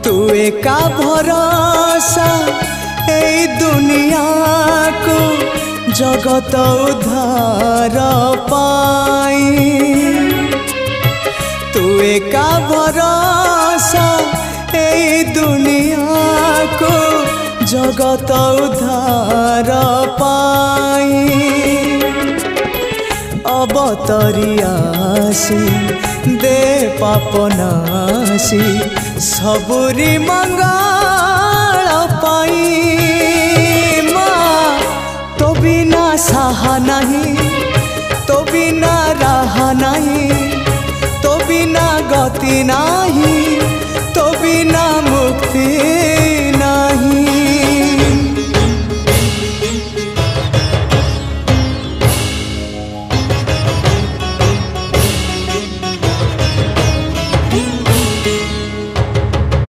तू एका भरोसा ए दुनिया को जगत उद्धार पाई। तू एका भरोसा ए दुनिया को जगत उद्धार पाई। अवतरियासी दे पापनासी सबुरी मंगल पाई। माँ तो बिना सहा नहीं, तो बिना राह नहीं, तो बिना गति नहीं, तो बिना